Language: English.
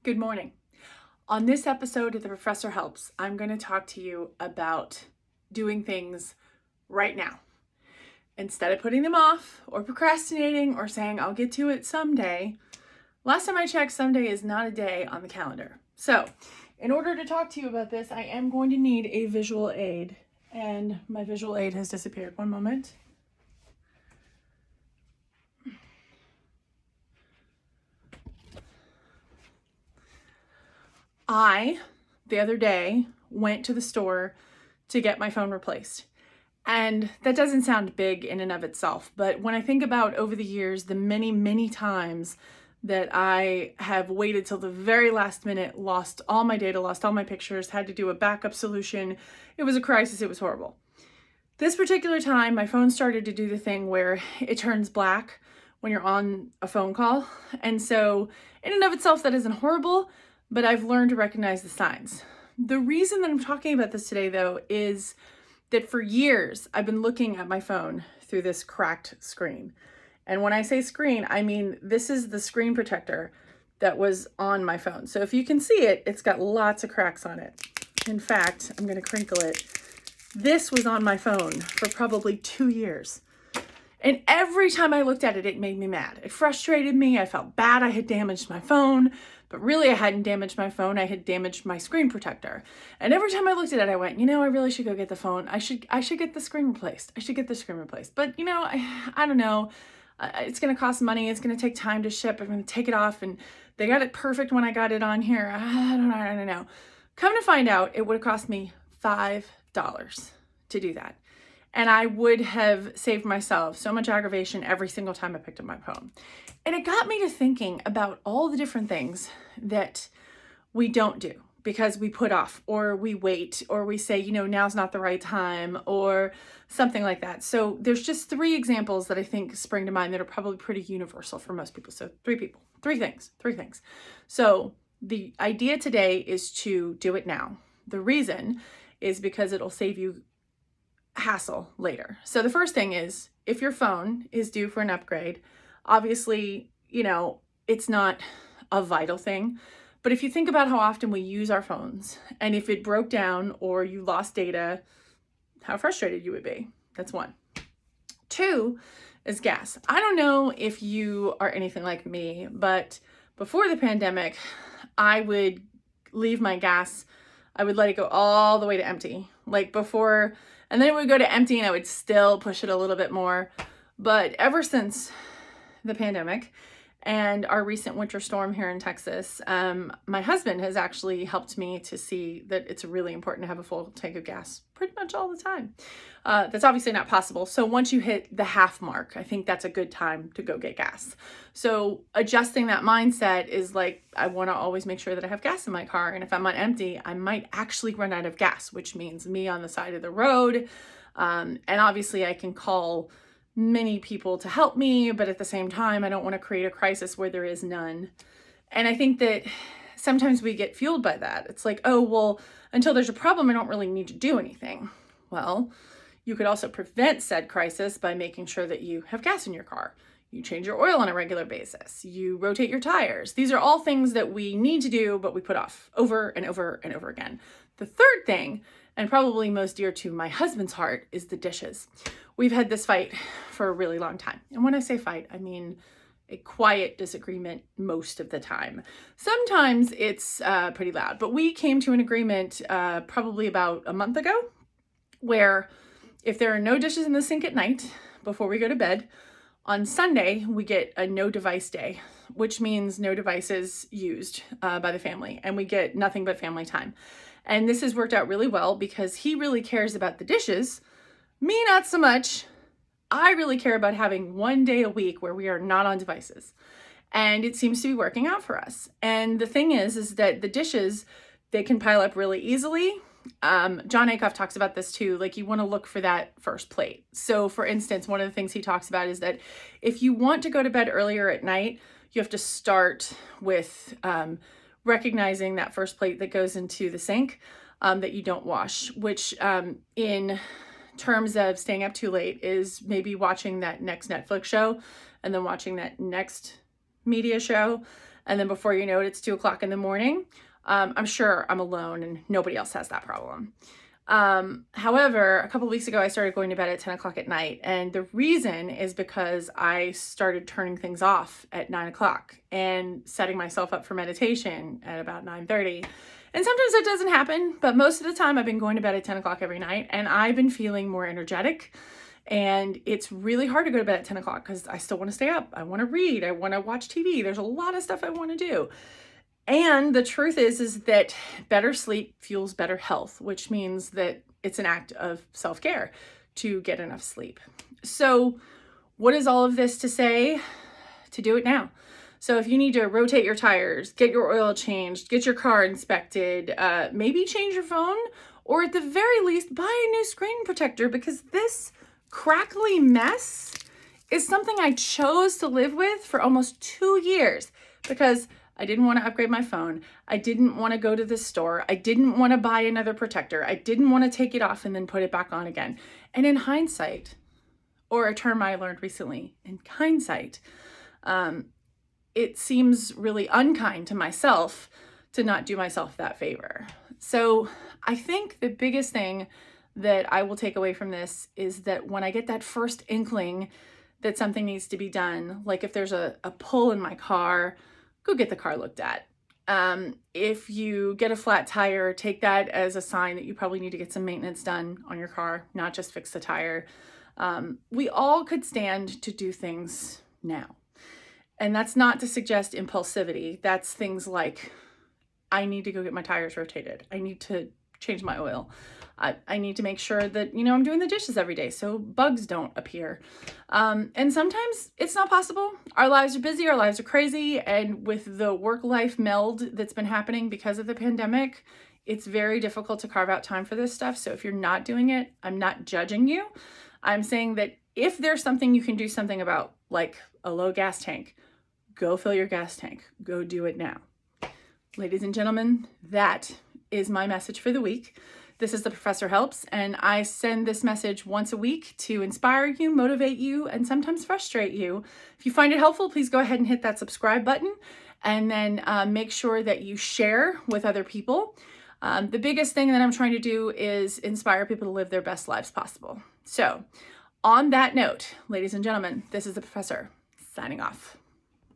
Good morning. On this episode of The Professor Helps, I'm going to talk to you about doing things right now. Instead of putting them off or procrastinating or saying I'll get to it someday, last time I checked, someday is not a day on the calendar. So, in order to talk to you about this, I am going to need a visual aid. And my visual aid has disappeared. One moment. The other day, went to the store to get my phone replaced. And that doesn't sound big in and of itself, but when I think about over the years, the many, many times that I have waited till the very last minute, lost all my data, lost all my pictures, had to do a backup solution, it was a crisis, it was horrible. This particular time, my phone started to do the thing where it turns black when you're on a phone call. And so in and of itself, that isn't horrible, but I've learned to recognize the signs. The reason that I'm talking about this today, though, is that for years I've been looking at my phone through this cracked screen. And when I say screen, I mean this is the screen protector that was on my phone. So if you can see it, it's got lots of cracks on it. In fact, I'm going to crinkle it. This was on my phone for probably 2 years. And every time I looked at it, it made me mad. It frustrated me. I felt bad I had damaged my phone, but really I hadn't damaged my phone. I had damaged my screen protector. And every time I looked at it, I went, I really should go get the phone. I should get the screen replaced. I should get the screen replaced. But I don't know. It's going to cost money. It's going to take time to ship. I'm going to take it off, and they got it perfect when I got it on here. I don't know. Come to find out, it would have cost me $5 to do that. And I would have saved myself so much aggravation every single time I picked up my phone. And it got me to thinking about all the different things that we don't do because we put off, or we wait, or we say, now's not the right time, or something like that. So there's just 3 examples that I think spring to mind that are probably pretty universal for most people. So 3 things. So the idea today is to do it now. The reason is because it'll save you hassle later. So the first thing is, if your phone is due for an upgrade, obviously, it's not a vital thing. But if you think about how often we use our phones, and if it broke down or you lost data, how frustrated you would be. That's 1. 2 is gas. I don't know if you are anything like me, but before the pandemic, I would leave my gas, I would let it go all the way to empty. Like before, and then it would go to empty and I would still push it a little bit more. But ever since the pandemic and our recent winter storm here in Texas, my husband has actually helped me to see that it's really important to have a full tank of gas pretty much all the time. That's obviously not possible. So once you hit the half mark, I think that's a good time to go get gas. So adjusting that mindset is like, I want to always make sure that I have gas in my car. And if I'm on empty, I might actually run out of gas, which means me on the side of the road. And obviously I can call many people to help me, but at the same time, I don't want to create a crisis where there is none. And I think that sometimes we get fueled by that. It's like, oh, well, until there's a problem, I don't really need to do anything. Well, you could also prevent said crisis by making sure that you have gas in your car. You change your oil on a regular basis. You rotate your tires. These are all things that we need to do, but we put off over and over and over again. The third thing, and probably most dear to my husband's heart, is the dishes. We've had this fight for a really long time. And when I say fight, I mean a quiet disagreement most of the time. Sometimes it's pretty loud, but we came to an agreement probably about a month ago where if there are no dishes in the sink at night before we go to bed, on Sunday we get a no device day, which means no devices used by the family, and we get nothing but family time. And this has worked out really well because he really cares about the dishes. Me, not so much. I really care about having 1 day a week where we are not on devices. And it seems to be working out for us. And the thing is that the dishes, they can pile up really easily. John Acuff talks about this too. Like, you want to look for that first plate. So for instance, one of the things he talks about is that if you want to go to bed earlier at night, you have to start with recognizing that first plate that goes into the sink that you don't wash, which in terms of staying up too late is maybe watching that next Netflix show and then watching that next media show. And then before you know it, it's 2 o'clock in the morning. I'm sure I'm alone and nobody else has that problem. However, a couple weeks ago, I started going to bed at 10 o'clock at night. And the reason is because I started turning things off at 9 o'clock and setting myself up for meditation at about 9:30. And sometimes that doesn't happen, but most of the time I've been going to bed at 10 o'clock every night, and I've been feeling more energetic. And it's really hard to go to bed at 10 o'clock because I still want to stay up. I want to read. I want to watch TV. There's a lot of stuff I want to do. And the truth is that better sleep fuels better health, which means that it's an act of self-care to get enough sleep. So what is all of this to say? To do it now. So if you need to rotate your tires, get your oil changed, get your car inspected, maybe change your phone, or at the very least, buy a new screen protector, because this crackly mess is something I chose to live with for almost 2 years because I didn't want to upgrade my phone. I didn't want to go to the store. I didn't want to buy another protector. I didn't want to take it off and then put it back on again. And in hindsight, or a term I learned recently, in hindsight, it seems really unkind to myself to not do myself that favor. So I think the biggest thing that I will take away from this is that when I get that first inkling that something needs to be done, like if there's a pull in my car, go get the car looked at. If you get a flat tire, take that as a sign that you probably need to get some maintenance done on your car, not just fix the tire. We all could stand to do things now. And that's not to suggest impulsivity. That's things like, I need to go get my tires rotated. I need to change my oil. I need to make sure that, I'm doing the dishes every day so bugs don't appear. And sometimes it's not possible. Our lives are busy, our lives are crazy. And with the work-life meld that's been happening because of the pandemic, it's very difficult to carve out time for this stuff. So if you're not doing it, I'm not judging you. I'm saying that if there's something you can do something about, like a low gas tank, go fill your gas tank. Go do it now. Ladies and gentlemen, that is my message for the week. This is the Professor Helps, and I send this message once a week to inspire you, motivate you, and sometimes frustrate you. If you find it helpful, please go ahead and hit that subscribe button, and then make sure that you share with other people. The biggest thing that I'm trying to do is inspire people to live their best lives possible. So on that note, ladies and gentlemen, this is the Professor signing off.